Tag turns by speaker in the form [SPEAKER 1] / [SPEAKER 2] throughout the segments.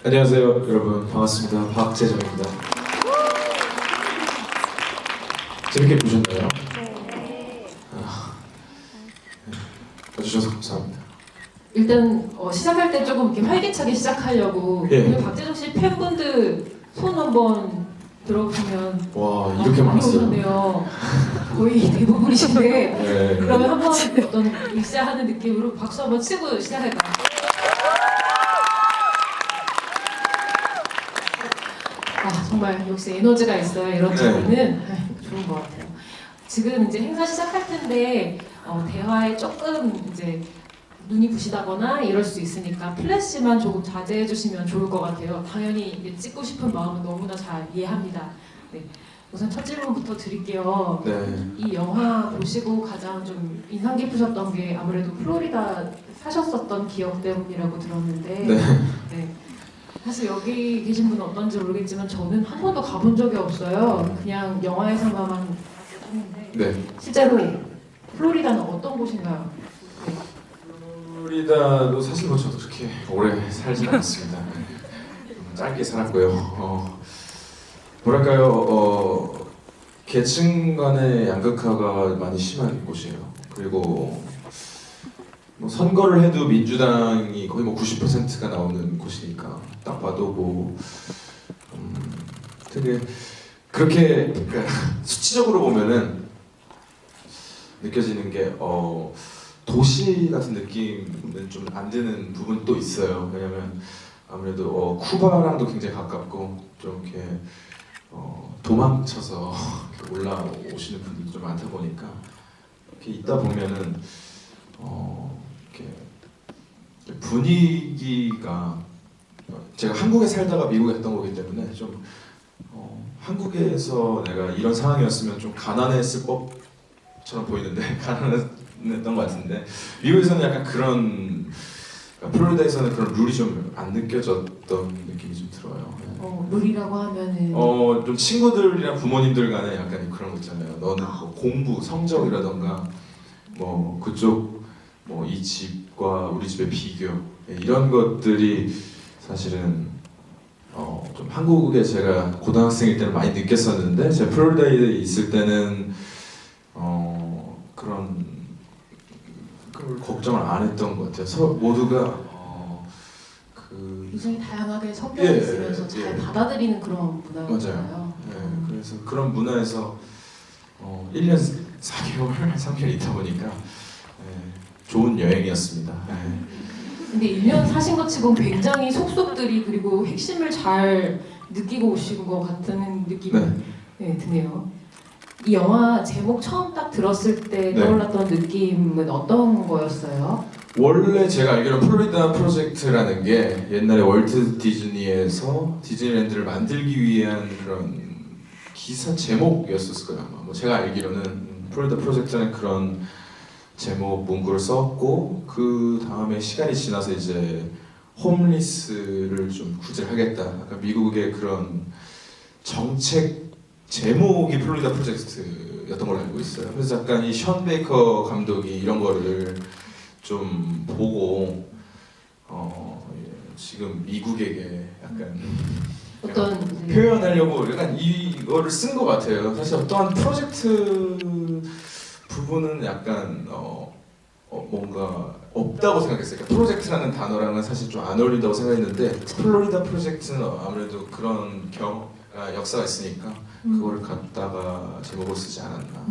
[SPEAKER 1] 안녕하세요 여러분, 반갑습니다. 박재정입니다. 재밌게 보셨나요? 봐주셔서 감사합니다.
[SPEAKER 2] 일단 시작할 때 조금 이렇게 활기차게 시작하려고
[SPEAKER 1] 예.
[SPEAKER 2] 오늘 박재정 씨 팬분들 손 한번 들어보시면
[SPEAKER 1] 와, 이렇게
[SPEAKER 2] 많이
[SPEAKER 1] 많았어요.
[SPEAKER 2] 오셨네요. 거의 대부분이신데
[SPEAKER 1] 네.
[SPEAKER 2] 그러면 한번 어떤 입사하는 느낌으로 박수 한번 치고 시작할까요? 아 정말 역시 에너지가 있어야 이런 자리는 좋은 것 같아요. 지금 이제 행사 시작할 텐데 대화에 조금 이제 눈이 부시다거나 이럴 수 있으니까 플래시만 조금 자제해 주시면 좋을 것 같아요. 당연히 이제 찍고 싶은 마음은 너무나 잘 이해합니다. 네. 우선 첫 질문부터 드릴게요.
[SPEAKER 1] 네.
[SPEAKER 2] 이 영화 보시고 가장 좀 인상 깊으셨던 게 아무래도 플로리다 사셨었던 기억 때문이라고 들었는데
[SPEAKER 1] 네.
[SPEAKER 2] 네. 사실 여기 계신 분은 어떤지 모르겠지만 저는 한 번도 가본 적이 없어요. 그냥 영화에서만 봤는데
[SPEAKER 1] 네.
[SPEAKER 2] 실제로 플로리다는 어떤 곳인가요? 네.
[SPEAKER 1] 플로리다도 사실 뭐 저도 그렇게 오래 살진 않았습니다. 짧게 살았고요. 뭐랄까요, 계층 간의 양극화가 많이 심한 곳이에요. 그리고 뭐 선거를 해도 민주당이 거의 뭐 90%가 나오는 곳이니까 딱 봐도 뭐 되게 그렇게 그러니까 수치적으로 보면은 느껴지는 게 도시 같은 느낌은 좀 안 드는 부분도 있어요. 왜냐면 아무래도 쿠바랑도 굉장히 가깝고 좀 이렇게 도망쳐서 이렇게 올라오시는 분들도 좀 많다 보니까 이렇게 있다 보면은 이렇게 분위기가 제가 한국에 살다가 미국에 갔던 거기 때문에 좀 한국에서 내가 이런 상황이었으면 좀 가난했을 법처럼 보이는데 가난했던 것 같은데 미국에서는 약간 그런 플로리다에서는 그런 룰이 좀 안 느껴졌던 느낌이 좀 들어요.
[SPEAKER 2] 룰이라고 하면은
[SPEAKER 1] 좀 친구들이랑 부모님들 간에 약간 그런 거 있잖아요. 너는 뭐 공부, 성적이라던가 뭐 그쪽 뭐 이 집과 우리 집의 비교 이런 것들이 사실은 좀 한국에 제가 고등학생일 때는 많이 느꼈었는데 제가 플로리다에 있을 때는 그런 걸 걱정을 안 했던 것 같아요. 모두가
[SPEAKER 2] 굉장히 다양하게 섞여
[SPEAKER 1] 예,
[SPEAKER 2] 있으면서 잘
[SPEAKER 1] 예.
[SPEAKER 2] 받아들이는 그런 문화였잖아요.
[SPEAKER 1] 맞아요. 네, 그래서 그런 문화에서 1년 4개월, 3개월 있다 보니까 좋은 여행이었습니다.
[SPEAKER 2] 근데 1년 사신 것 치곤 굉장히 속속들이 그리고 핵심을 잘 느끼고 오신 것 같은 느낌이 드네요. 이 영화 제목 처음 딱 들었을 때 떠올랐던 느낌은 어떤 거였어요?
[SPEAKER 1] 원래 제가 알기로는 플로리다 프로젝트라는 게 옛날에 월트 디즈니에서 디즈니랜드를 만들기 위한 그런 기사 제목이었을 거예요. 아마. 뭐 제가 알기로는 플로리다 프로젝트는 그런 제목 문구를 썼고 그 다음에 시간이 지나서 이제 홈리스를 좀 구제하겠다. 약간 미국의 그런 정책 제목이 플로리다 프로젝트였던 걸로 알고 있어요. 그래서 약간 이 션 베이커 감독이 이런 거를 좀 보고 지금 미국에게 약간
[SPEAKER 2] 어떤
[SPEAKER 1] 표현하려고 약간 이거를 쓴 것 같아요. 사실 어떠한 프로젝트 부분은 약간 뭔가 없다고 생각했어요. 그러니까 프로젝트라는 단어랑은 사실 좀 안 어울린다고 생각했는데 플로리다 프로젝트는 아무래도 그런 역사가 있으니까 그걸 갖다가 제목을 쓰지 않았나.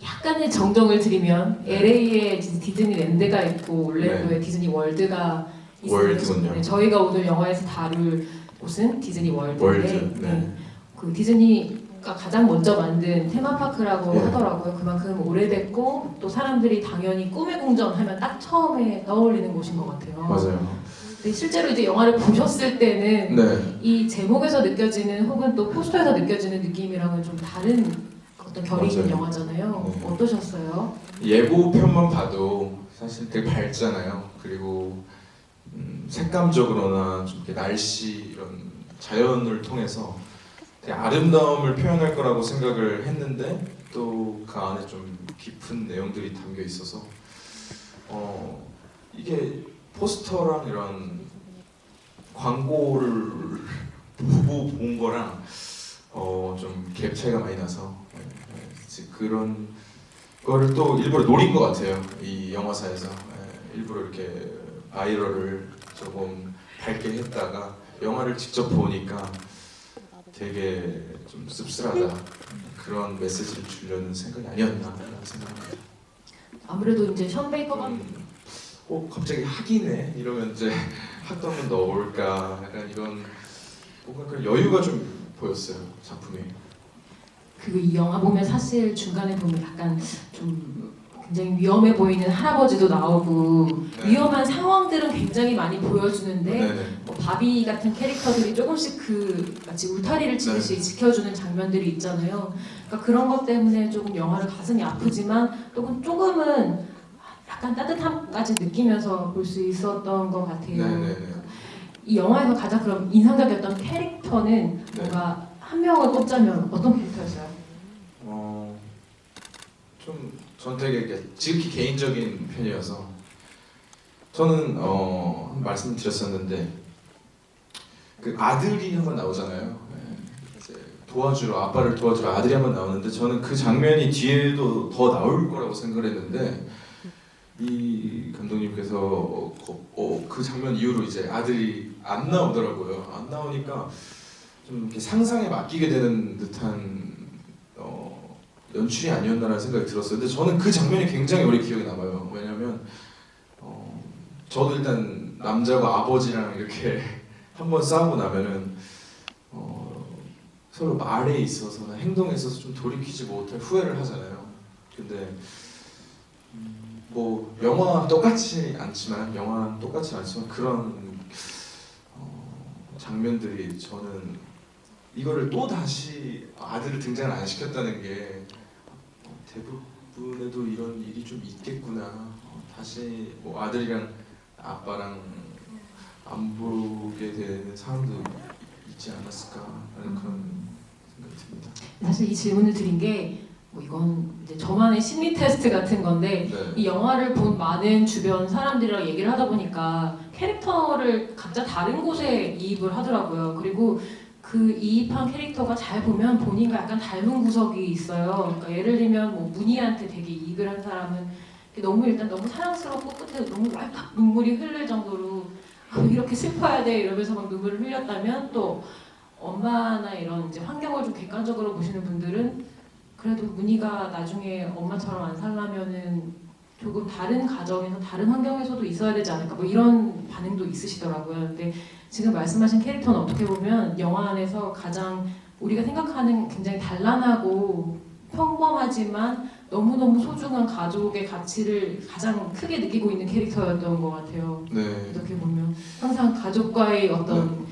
[SPEAKER 2] 약간의 정정을 드리면 LA에 디즈니랜드가 있고 올랜도에 디즈니 월드가
[SPEAKER 1] 월드군요.
[SPEAKER 2] 네, 저희가 오늘 영화에서 다룰 곳은 디즈니 월드인데
[SPEAKER 1] 네.
[SPEAKER 2] 그 디즈니가 가장 먼저 만든 테마파크라고
[SPEAKER 1] 예.
[SPEAKER 2] 하더라고요. 그만큼 오래됐고 또 사람들이 당연히 꿈의 궁전 하면 딱 처음에 떠올리는 곳인 것 같아요.
[SPEAKER 1] 맞아요.
[SPEAKER 2] 근데 실제로 이제 영화를 보셨을 때는 이 제목에서 느껴지는 혹은 또 포스터에서 느껴지는 느낌이랑은 좀 다른 어떤 결이 있는 영화잖아요. 어떠셨어요?
[SPEAKER 1] 예고편만 봐도 사실 되게 밝잖아요. 그리고 색감적으로나 좀 이렇게 날씨 이런 자연을 통해서 되게 아름다움을 표현할 거라고 생각을 했는데 또 그 안에 좀 깊은 내용들이 담겨 있어서 이게 포스터랑 이런 광고를 보고 본 거랑 좀 갭 차이가 많이 나서 그런 거를 또 일부러 노린 것 같아요. 이 영화사에서 일부러 이렇게 바이럴을 조금 밝게 했다가 영화를 직접 보니까 되게 좀 씁쓸하다 그런 메시지를 주려는 생각이 아니었나 생각합니다.
[SPEAKER 2] 아무래도 이제 션 베이커가
[SPEAKER 1] 갑자기 학이네 이러면 이제 학도 한번 넣어볼까 약간 이런 뭔가 그런 여유가 좀 보였어요 작품이.
[SPEAKER 2] 그리고 이 영화 보면 사실 중간에 보면 약간 좀 굉장히 위험해 보이는 할아버지도 나오고
[SPEAKER 1] 네.
[SPEAKER 2] 위험한 상황들은 굉장히 많이 보여주는데
[SPEAKER 1] 네네.
[SPEAKER 2] 뭐 바비 같은 캐릭터들이 조금씩 그 마치 울타리를 치듯이 지켜주는 장면들이 있잖아요. 그러니까 그런 것 때문에 조금 영화를 가슴이 아프지만 또 조금은 약간 따뜻함까지 느끼면서 볼 수 있었던 것 같아요.
[SPEAKER 1] 네네네.
[SPEAKER 2] 이 영화에서 가장 그럼 인상적이었던 캐릭터는 뭔가 한 명을 꼽자면 어떤 캐릭터였어요?
[SPEAKER 1] 전 되게 이렇게 지극히 개인적인 편이어서 저는 말씀드렸었는데 그 아들이 한번 나오잖아요. 이제 아빠를 도와주러 아들이 한번 나오는데 저는 그 장면이 뒤에도 더 나올 거라고 생각을 했는데 이 감독님께서 그 장면 이후로 이제 아들이 안 나오더라고요. 안 나오니까 좀 이렇게 상상에 맡기게 되는 듯한 연출이 아니었나라는 생각이 들었어요. 근데 저는 그 장면이 굉장히 오래 기억에 남아요. 왜냐면 저도 일단 남자가 아버지랑 이렇게 한번 싸우고 나면은 서로 말에 있어서나 행동에 있어서 좀 돌이키지 못할 후회를 하잖아요. 근데 뭐 영화는 똑같지 않지만 그런 장면들이 저는 이거를 또 다시 아들을 등장을 안 시켰다는 게 대부분에도 이런 일이 좀 있겠구나. 다시 뭐 아들이랑 아빠랑 안 보게 되는 상황도 있지 않았을까라는 그런 생각이 듭니다.
[SPEAKER 2] 사실 이 질문을 드린 게 뭐 이건 이제 저만의 심리 테스트 같은 건데
[SPEAKER 1] 네.
[SPEAKER 2] 이 영화를 본 많은 주변 사람들이랑 얘기를 하다 보니까 캐릭터를 각자 다른 곳에 이입을 하더라고요. 그리고 그 이입한 캐릭터가 잘 보면 본인과 약간 닮은 구석이 있어요. 그러니까 예를 들면 뭐 문희한테 되게 이입을 한 사람은 일단 너무 사랑스럽고 끝에 너무 왈칵 눈물이 흐를 정도로 이렇게 슬퍼야 돼 이러면서 막 눈물을 흘렸다면 또 엄마나 이런 이제 환경을 좀 객관적으로 보시는 분들은 그래도 문희가 나중에 엄마처럼 안 살려면은 조금 다른 가정에서 다른 환경에서도 있어야 되지 않을까 뭐 이런 반응도 있으시더라고요. 근데 지금 말씀하신 캐릭터는 어떻게 보면 영화 안에서 가장 우리가 생각하는 굉장히 단란하고 평범하지만 너무너무 소중한 가족의 가치를 가장 크게 느끼고 있는 캐릭터였던 것 같아요.
[SPEAKER 1] 네.
[SPEAKER 2] 어떻게 보면 항상 가족과의 어떤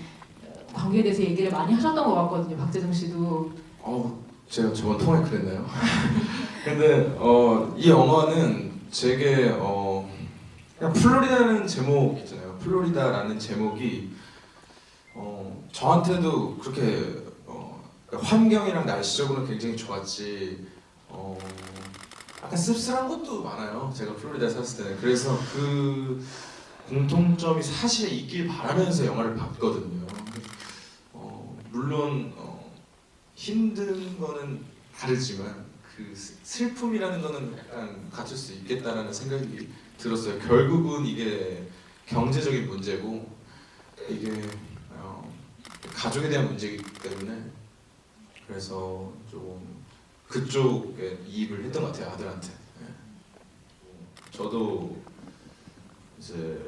[SPEAKER 2] 관계에 대해서 얘기를 많이 하셨던 것 같거든요. 박재정 씨도.
[SPEAKER 1] 제가 저번 통화에 그랬나요? 근데 이 영화는 제게 그냥 플로리다라는 제목 있잖아요. 플로리다라는 제목이 저한테도 그렇게 환경이랑 날씨적으로는 굉장히 좋았지 약간 씁쓸한 것도 많아요. 제가 플로리다에 살았을 때는. 그래서 그 공통점이 사실에 있길 바라면서 영화를 봤거든요. 물론 힘든 거는 다르지만 그 슬픔이라는 거는 약간 같을 수 있겠다라는 생각이 들었어요. 결국은 이게 경제적인 문제고 이게 가족에 대한 문제이기 때문에 그래서 좀 그쪽에 이입을 했던 것 같아요. 아들한테. 저도 이제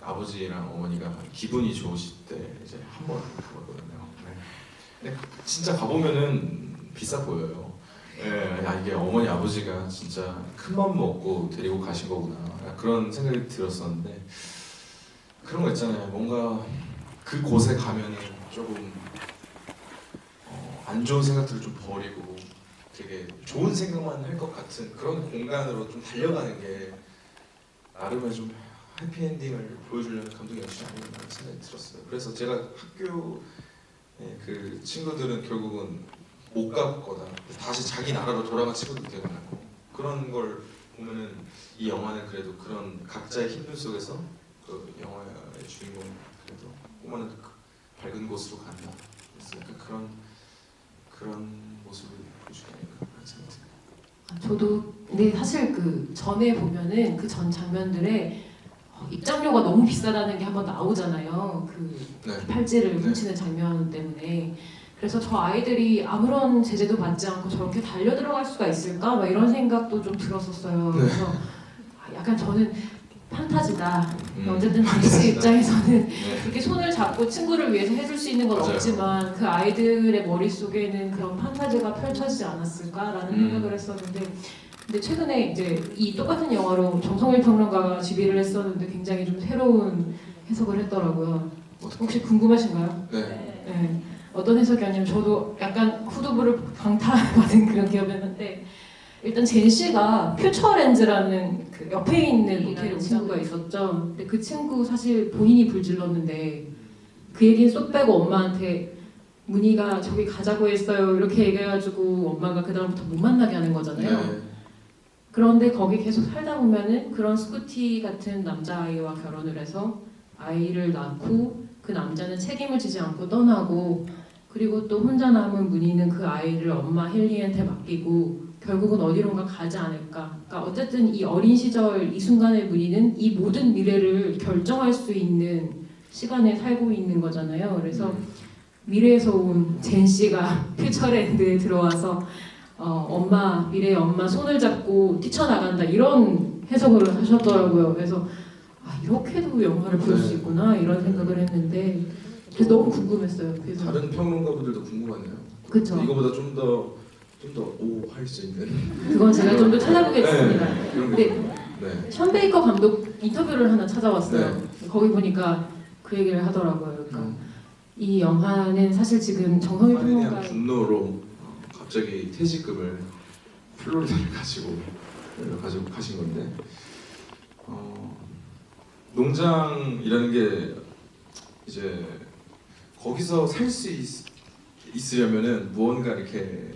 [SPEAKER 1] 아버지랑 어머니가 기분이 좋으실 때 이제 한번 가보거든요. 근데 진짜 가보면은 비싸 보여요. 이게 어머니 아버지가 진짜 큰 맘 먹고 데리고 가신 거구나 그런 생각이 들었었는데 그런 거 있잖아요. 뭔가 그 곳에 가면은 조금 안 좋은 생각들을 좀 버리고 되게 좋은 생각만 할 것 같은 그런 공간으로 좀 달려가는 게 나름의 좀 해피엔딩을 보여주려는 감독의 연출이 아니었나 생각이 들었어요. 그래서 제가 학교 그 친구들은 결국은 못 갔거나 다시 자기 나라로 돌아간 친구도 되게 많고 그런 걸 보면은 이 영화는 그래도 그런 각자의 힘들 속에서 그 영화의 주인공이 그래도 조그마한 밝은 곳으로 간다. 그래서 약간 그런 모습을 보여주게 아닌가 그런 생각이 듭니다.
[SPEAKER 2] 저도 근데 사실 그 전에 보면은 그 전 장면들에 입장료가 너무 비싸다는 게 한번 나오잖아요. 그
[SPEAKER 1] 네.
[SPEAKER 2] 팔찌를
[SPEAKER 1] 네.
[SPEAKER 2] 훔치는 장면 때문에. 그래서 저 아이들이 아무런 제재도 받지 않고 저렇게 달려 들어갈 수가 있을까? 막 이런 생각도 좀 들었었어요.
[SPEAKER 1] 네.
[SPEAKER 2] 그래서 약간 저는 판타지다. 어쨌든
[SPEAKER 1] 판타지다.
[SPEAKER 2] 당시 입장에서는
[SPEAKER 1] 네.
[SPEAKER 2] 이렇게 손을 잡고 친구를 위해서 해줄 수 있는 건
[SPEAKER 1] 맞아요.
[SPEAKER 2] 없지만 그 아이들의 머릿속에는 그런 판타지가 펼쳐지지 않았을까라는 생각을 했었는데 근데 최근에 이제 이 똑같은 영화로 정성일 평론가가 집의를 했었는데 굉장히 좀 새로운 해석을 했더라고요.
[SPEAKER 1] 어떻게?
[SPEAKER 2] 혹시 궁금하신가요?
[SPEAKER 1] 네.
[SPEAKER 2] 네. 어떤 해석이었냐면 저도 약간 후두부를 방탄받은 그런 기억이었는데 일단 젠 씨가 퓨처렌즈라는 그 옆에 있는 모텔에 친구가 있었죠. 근데 그 친구 사실 본인이 불질렀는데 그 얘기는 쏙 빼고 엄마한테 문희가 저기 가자고 했어요 이렇게 얘기해가지고 엄마가 그 다음부터 못 만나게 하는 거잖아요.
[SPEAKER 1] 네.
[SPEAKER 2] 그런데 거기 계속 살다 보면은 그런 스쿠티 같은 남자아이와 결혼을 해서 아이를 낳고 그 남자는 책임을 지지 않고 떠나고 그리고 또 혼자 남은 문희는 그 아이를 엄마 헨리한테 맡기고 결국은 어디론가 가지 않을까. 그러니까 어쨌든 이 어린 시절 이 순간의 문희는 이 모든 미래를 결정할 수 있는 시간에 살고 있는 거잖아요. 그래서 미래에서 온 젠 씨가 퓨처랜드에 들어와서 미래의 엄마 손을 잡고 뛰쳐나간다 이런 해석을 하셨더라고요. 그래서 이렇게도 영화를 볼 수 있구나 이런 생각을 했는데 그래서 너무 궁금했어요. 그래서
[SPEAKER 1] 다른 평론가분들도 궁금하네요.
[SPEAKER 2] 그쵸.
[SPEAKER 1] 이거보다 좀 더 오 할 수 있는.
[SPEAKER 2] 그건 제가 좀 더 찾아보겠습니다.
[SPEAKER 1] 네. 이런
[SPEAKER 2] 근데
[SPEAKER 1] 게. 네.
[SPEAKER 2] 션 베이커 감독 인터뷰를 하나 찾아왔어요. 거기 보니까 그 얘기를 하더라고요. 그러니까 이 영화는 사실 지금 정성일
[SPEAKER 1] 판에 대한
[SPEAKER 2] 평론가의
[SPEAKER 1] 분노로 갑자기 퇴직금을 플로리다를 가지고 가신 건데 농장이라는 게 이제 거기서 살 수 있으려면은 무언가 이렇게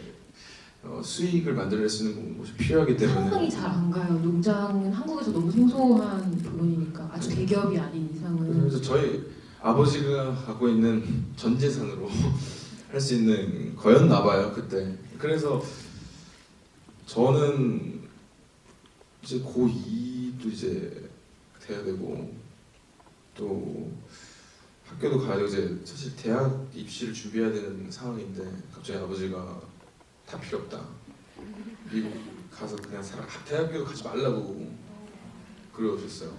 [SPEAKER 1] 수익을 만들어낼 수 있는 곳이 필요하기 때문에
[SPEAKER 2] 상황이 잘 안 가요. 농장은 한국에서 너무 생소한 부분이니까 아주 대기업이 아닌 이상은
[SPEAKER 1] 그래서 저희 아버지가 갖고 있는 전 재산으로 할 수 있는 거였나 봐요 그때. 그래서 저는 이제 고2도 이제 돼야 되고 또 학교도 가야 되고 이제 사실 대학 입시를 준비해야 되는 상황인데 갑자기 아버지가 다 필요 없다. 미국 가서 그냥 살아. 대학교 가지 말라고 그러셨어요.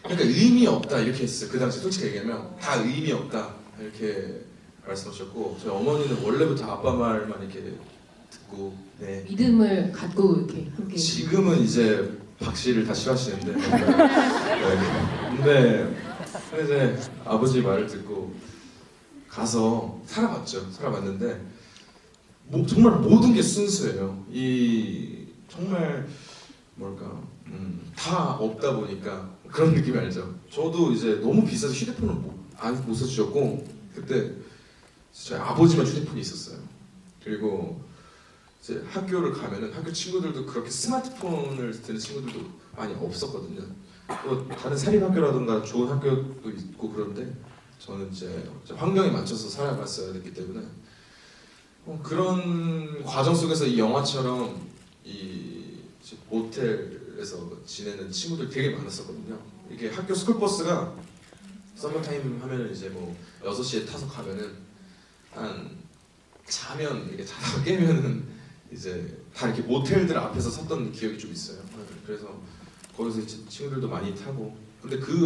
[SPEAKER 1] 그러니까 의미 없다 이렇게 했어요. 그 당시 솔직히 얘기하면 다 의미 없다 이렇게 말씀하셨고 저희 어머니는 원래부터 아빠 말만 이렇게 듣고 네.
[SPEAKER 2] 믿음을 갖고 이렇게 함께
[SPEAKER 1] 지금은 이제 박 씨를 다 싫어하시는데 근데 이제 아버지 말을 듣고 가서 살아봤는데 정말 모든 게 순수해요. 이 정말 뭘까 다 없다 보니까 그런 느낌이 알죠. 저도 이제 너무 비싸서 휴대폰을 못 사주셨고 그때 저희 아버지만 휴대폰이 있었어요. 그리고 이제 학교를 가면은 학교 친구들도 그렇게 스마트폰을 쓰는 친구들도 많이 없었거든요. 또 다른 사립학교라든가 좋은 학교도 있고 그런데 저는 이제 환경에 맞춰서 살아갔어야 됐기 때문에 그런 과정 속에서 이 영화처럼 이 모텔에서 지내는 친구들 되게 많았었거든요. 이게 학교 스쿨버스가 서머타임 하면은 이제 뭐 6시에 타서 가면은 한 자면 이렇게 자다가 깨면은 이제 다 이렇게 모텔들 앞에서 섰던 기억이 좀 있어요. 그래서 거기서 이제 친구들도 많이 타고 근데 그런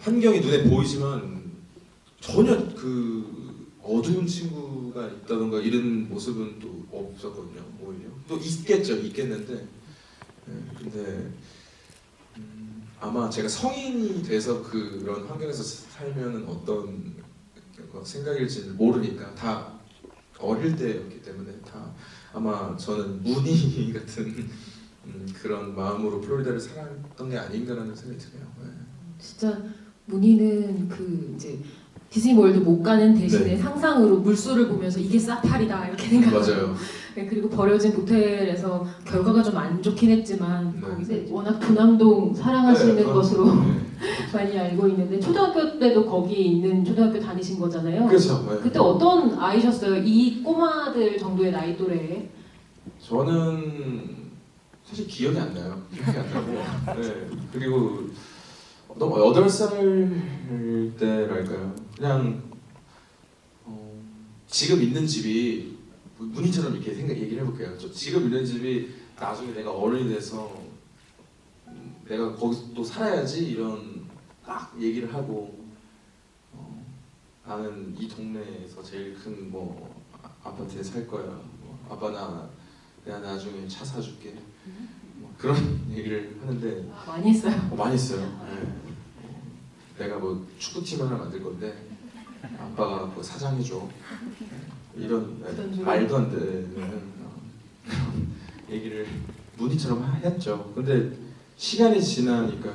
[SPEAKER 1] 환경이 눈에 보이지만 전혀 그 어두운 친구가 있다던가 이런 모습은 또 없었거든요. 오히려 또 있겠는데 근데 아마 제가 성인이 돼서 그런 환경에서 살면은 어떤 생각일지는 모르니까 다 어릴 때였기 때문에 다 아마 저는 문희 같은 그런 마음으로 플로리다를 살았던 게 아닌가라는 생각이 드네요. 네.
[SPEAKER 2] 진짜 문희는 그 이제 디즈니월드 못 가는 대신에
[SPEAKER 1] 네.
[SPEAKER 2] 상상으로 물소를 보면서 이게 사파리다 이렇게 생각하고
[SPEAKER 1] 맞아요.
[SPEAKER 2] 그리고 버려진 모텔에서 결과가 좀 안 좋긴 했지만
[SPEAKER 1] 네.
[SPEAKER 2] 거기서 워낙 도남동 사랑하시는
[SPEAKER 1] 네,
[SPEAKER 2] 것으로
[SPEAKER 1] 네.
[SPEAKER 2] 많이 알고 있는데 초등학교 때도 거기 있는 초등학교 다니신 거잖아요.
[SPEAKER 1] 그렇죠. 네.
[SPEAKER 2] 그때 어떤 아이셨어요? 이 꼬마들 정도의 나이 또래에?
[SPEAKER 1] 저는 사실 기억이 안 나요. 기억이 안 나고. 네. 그리고 너무 8살 때랄까요. 그냥 지금 있는 집이 문희처럼 이렇게 얘기를 해볼게요. 저 지금 있는 집이 나중에 내가 어른이 돼서 내가 거기서 또 살아야지 이런 딱 얘기를 하고 나는 이 동네에서 제일 큰 뭐 아파트에 살 거야. 뭐, 아빠 내가 나중에 차 사줄게. 뭐 그런 얘기를 하는데
[SPEAKER 2] 많이 했어요.
[SPEAKER 1] 많이 했어요. 네. 내가 뭐 축구팀 하나 만들 건데 아빠가 뭐 사장해줘. 이런 말도 안 되는 그런 얘기를 문희처럼 했죠. 근데 시간이 지나니까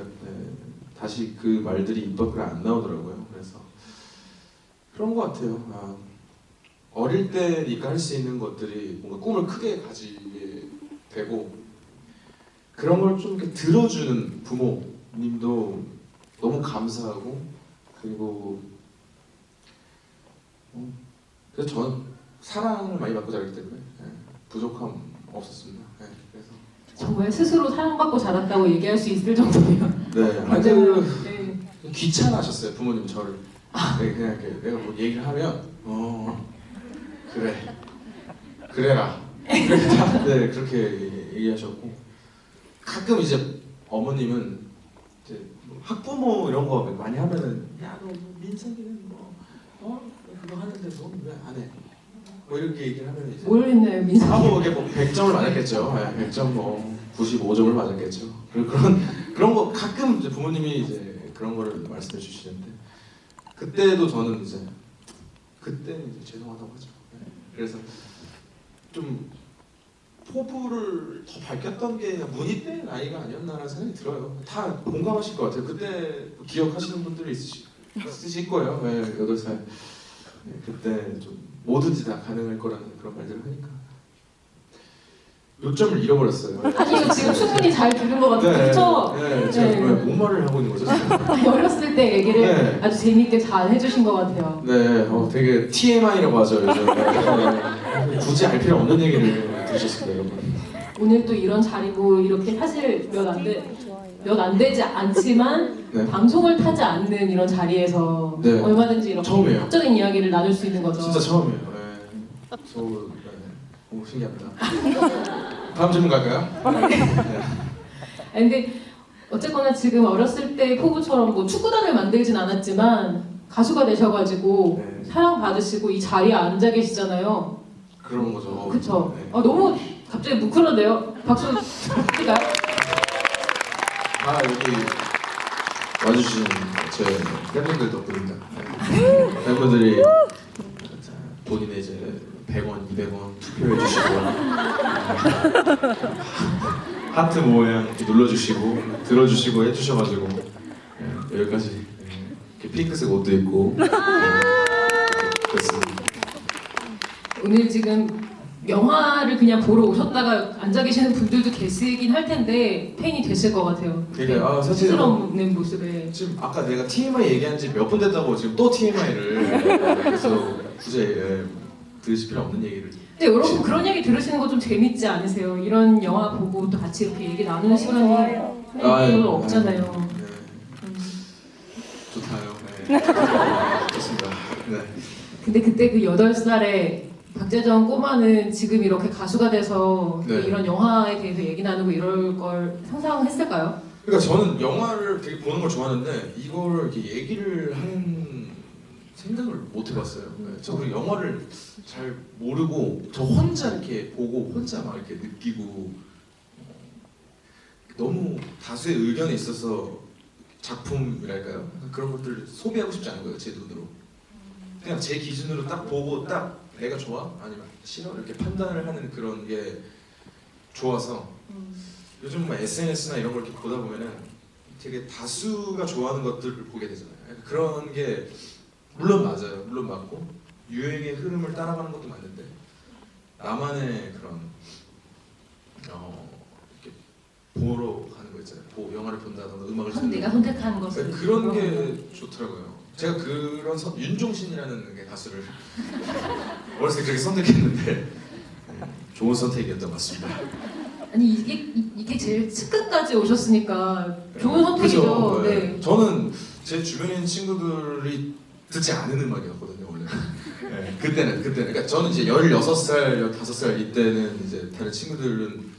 [SPEAKER 1] 다시 그 말들이 입 밖으로 안 나오더라고요. 그래서 그런 것 같아요. 어릴 때니까 할 수 있는 것들이 뭔가 꿈을 크게 가지게 되고 그런 걸 좀 이렇게 들어주는 부모님도 너무 감사하고 그리고 그래서 저는 사랑을 많이 받고 자랐기 때문에 부족함 없었습니다. 그래서
[SPEAKER 2] 정말 스스로 사랑받고 자랐다고 얘기할 수 있을 정도예요.
[SPEAKER 1] 네,
[SPEAKER 2] 네.
[SPEAKER 1] 귀찮아하셨어요 부모님 저를. 그냥 이렇게 내가 뭐 얘기를 하면 그래라. 네 그렇게 얘기하셨고 가끔 이제 어머님은 이제 학부모 이런 거 많이 하면은 야너 민석이는 그거 하는데 너 왜 안 해? 뭐 이렇게 얘기를 하면 이제
[SPEAKER 2] 뭘 했나요, 민석?
[SPEAKER 1] 하고 이게 뭐 100점을 맞았겠죠. 100점 뭐 95점을 맞았겠죠. 그런 거 가끔 이제 부모님이 이제 그런 거를 말씀해 주시는데 그때도 저는 이제 그때는 이제 죄송하다고 하죠. 그래서 좀 포부를 더 밝혔던 게 문희 때 나이가 아니었나라는 생각이 들어요. 다 공감하실 것 같아요. 그때 기억하시는 분들이 있으실 거예요. 8살. 그때 좀 뭐든지 다 가능할 거라는 그런 말들을 하니까 요점을 잃어버렸어요.
[SPEAKER 2] 아니요, 지금 충분히 잘 들은 것 같아요. 그렇죠?
[SPEAKER 1] 네, 제가 뭔 말을 하고 있는 거죠? 지금?
[SPEAKER 2] 어렸을 때 얘기를
[SPEAKER 1] 네.
[SPEAKER 2] 아주 재밌게 잘 해주신 것 같아요.
[SPEAKER 1] 네, 되게 TMI라고 하죠 요즘. 굳이 알 필요 없는 얘기를 들으셨습니다, 여러분.
[SPEAKER 2] 오늘 또 이런 자리고 이렇게 사실 몇 안 되지 않지만
[SPEAKER 1] 네.
[SPEAKER 2] 방송을 타지 않는 이런 자리에서
[SPEAKER 1] 네.
[SPEAKER 2] 얼마든지 이렇게
[SPEAKER 1] 처음이에요.
[SPEAKER 2] 사적인 이야기를 나눌 수 있는 거죠.
[SPEAKER 1] 진짜 처음이에요. 너무 신기합니다. 다음 질문 갈까요?
[SPEAKER 2] 근데 어쨌거나 지금 어렸을 때 포부처럼 뭐 축구단을 만들진 않았지만 가수가 되셔가지고
[SPEAKER 1] 네.
[SPEAKER 2] 사랑받으시고 이 자리에 앉아 계시잖아요.
[SPEAKER 1] 그런 거죠.
[SPEAKER 2] 그쵸?
[SPEAKER 1] 네.
[SPEAKER 2] 너무 갑자기 뭉클한데요? 박수 드릴까요?
[SPEAKER 1] 여기 와주신 제 팬분들 덕분입니다. 팬분들이 본인의 이제 100원, 200원 투표해주시고 하트 모양 이렇게 눌러주시고 들어주시고 해주셔가지고 여기까지 이렇게 핑크색 옷도 입고 그랬습니다.
[SPEAKER 2] 오늘 지금 영화를 그냥 보러 오셨다가 앉아 계시는 분들도 계시긴 할 텐데 팬이 됐을 것 같아요.
[SPEAKER 1] 그러니까 사실
[SPEAKER 2] 스스럼 없는 모습에.
[SPEAKER 1] 지금 아까 내가 TMI 얘기한 지 몇 분 됐다고 지금 또 TMI를 그래서 굳이 들으실 필요 없는 얘기를.
[SPEAKER 2] 근데 여러분 그런 얘기 들으시는 거 좀 재밌지 않으세요? 이런 영화 보고 또 같이 이렇게 얘기 나누는 시간이 별로 없잖아요.
[SPEAKER 1] 네. 좋다요. 좋습니다. 네.
[SPEAKER 2] 근데 그때 그 8살에 박재정 꼬마는 지금 이렇게 가수가 돼서
[SPEAKER 1] 네.
[SPEAKER 2] 이런 영화에 대해서 얘기 나누고 이럴 걸 상상했을까요?
[SPEAKER 1] 그러니까 저는 영화를 되게 보는 걸 좋아하는데 이걸 이렇게 얘기를 하는 생각을 못 해봤어요. 저 그 영화를 잘 모르고 저 혼자 이렇게 보고 혼자 막 이렇게 느끼고 너무 다수의 의견에 있어서 작품이랄까요? 그런 것들을 소비하고 싶지 않은 거예요, 제 눈으로. 그냥 제 기준으로 딱 보고 딱 내가 좋아? 아니면 싫어? 이렇게 판단을 하는 그런 게 좋아서 요즘 뭐 SNS나 이런 걸 이렇게 보다 보면은 되게 다수가 좋아하는 것들을 보게 되잖아요. 그런 게 물론 맞아요. 물론 맞고 유행의 흐름을 따라가는 것도 맞는데 나만의 그런 이렇게 보러 가는 거 있잖아요. 뭐 영화를 본다던가 음악을
[SPEAKER 2] 내가 선택한 것을
[SPEAKER 1] 그런 게 좋더라고요. 제가 그런 윤종신이라는 게 가수를 어렸을 때 그렇게 선택했는데 좋은 선택이었던 것 같습니다.
[SPEAKER 2] 아니 이게 제일 측근까지 오셨으니까 좋은 선택이죠.
[SPEAKER 1] 그죠?
[SPEAKER 2] 네.
[SPEAKER 1] 저는 제 주변에 있는 친구들이 듣지 않은 음악이었거든요 원래. 네, 그때는 그러니까 저는 이제 16살, 15살 이때는 이제 다른 친구들은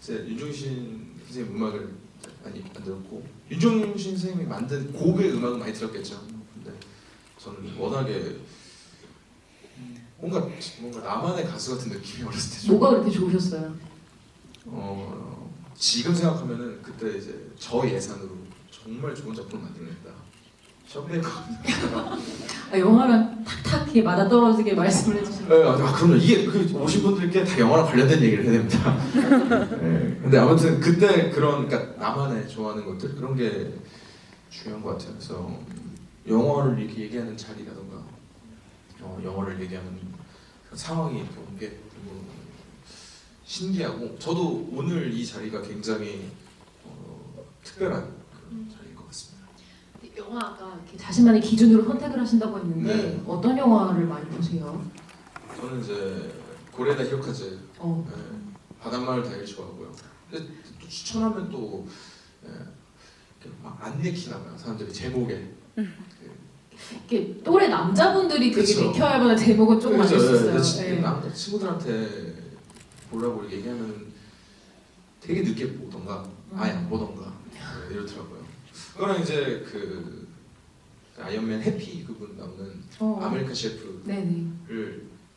[SPEAKER 1] 이제 윤종신 선생님 음악을 많이 안 들었고 윤종신 선생님이 만든 곡의 음악은 많이 들었겠죠. 근데 저는 워낙에 뭔가 나만의 가수 같은 느낌이 어렸을 때 좀.
[SPEAKER 2] 뭐가 그렇게 좋으셨어요?
[SPEAKER 1] 지금 생각하면은 그때 이제 저 예산으로 정말 좋은 작품을 만들어냈다. 션베이커.
[SPEAKER 2] 영화랑 탁탁 이렇게 맞아떨어지게 말씀을 해주시는
[SPEAKER 1] 네, 그럼요. 이게 오신 분들께 다 영화랑 관련된 얘기를 해야 됩니다. 네, 근데 아무튼 그때 그런 그러니까 나만의 좋아하는 것들 그런 게 중요한 것 같아요. 그래서 영화를 이렇게 얘기하는 자리라던가 영화를 얘기하는 그 상황이 이렇게 온 게 너무 신기하고 저도 오늘 이 자리가 굉장히 특별한 그런 자리인 것 같습니다.
[SPEAKER 2] 영화 아까 이렇게 자신만의 기준으로 선택을 하신다고 했는데
[SPEAKER 1] 네.
[SPEAKER 2] 어떤 영화를 많이 보세요?
[SPEAKER 1] 저는 이제 고레다 히로카즈
[SPEAKER 2] 어.
[SPEAKER 1] 바닷마을 다일 좋아하고요. 근데 또 추천하면 또 막 안 내키나 봐요. 사람들이 제목에.
[SPEAKER 2] 이렇게 또래 남자분들이 되게
[SPEAKER 1] 그쵸.
[SPEAKER 2] 내켜야 할 만한 제목은 조금
[SPEAKER 1] 그렇죠.
[SPEAKER 2] 아닐 수 있어요. 네.
[SPEAKER 1] 남자 친구들한테 보라고 얘기하면 되게 늦게 보던가 아예 안 보던가 이러더라고요. 그거랑 이제 그 아이언맨 해피 그분 나오는 아메리칸 셰프를
[SPEAKER 2] 네네.